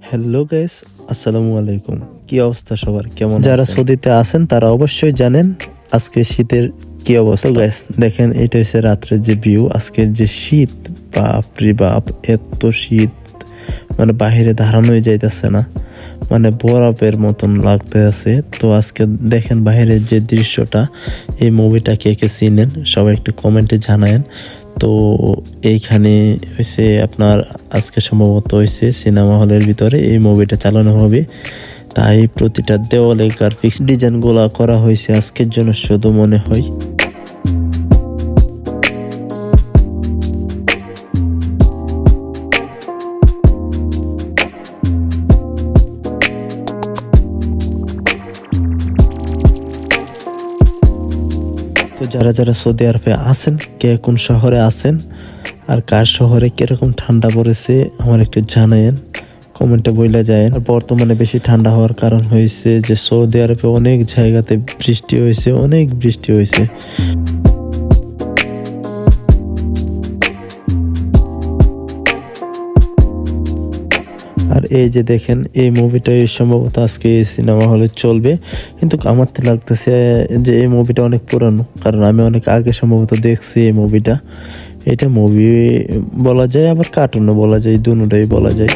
Hello guys, আসসালামু আলাইকুম। কি অবস্থা সবার, কেমন যারা সৌদিতে আছেন তারা অবশ্যই জানেন আজকে শীতের কি অবস্থা। গাইস দেখেন, এটা হচ্ছে রাত্রের যে ভিউ। আজকের যে শীত, বাপ রে বাপ, এত শীত মানে বাহিরে দাঁড়ানোই যাইতেছে না, মানে বরফের মতন লাগতে আছে। তো আজকে দেখেন বাহিরের যে দৃশ্যটা, এই মুভিটা কে কে চিনেন সবাই একটু কমেন্টে জানায়েন। তো এইখানে হয়েছে আপনার আজকে সম্ভবত হয়েছে সিনেমা হলের ভিতরে এই মুভিটা চালানো হবে, তাই প্রতিটা দেওয়ালে গ্রাফিক্স ডিজাইন গুলা করা হয়েছে আজকের জন্য শুধু মনে হয়। তো যারা যারা সৌদি আরবে আছেন, কে কোন শহরে আছেন আর কার শহরে কিরকম ঠান্ডা পড়েছে আমার একটু জানায়েন, কমেন্টে বইলা যায়। আর বর্তমানে বেশি ঠান্ডা হওয়ার কারণ হয়েছে যে সৌদি আরবে অনেক জায়গাতে বৃষ্টি হয়েছে, অনেক বৃষ্টি হয়েছে। আর এই যে দেখেন, এই মুভিটা সম্ভবত আজকে সিনেমা হলে চলবে, কিন্তু আমার তো লাগতেছে যে এই মুভিটা অনেক পুরানো, কারণ আমি অনেক আগে সম্ভবত দেখছি এই মুভিটা। এটা মুভি বলা যায়, আবার কার্টুনও বলা যায়, দুটোই বলা যায়।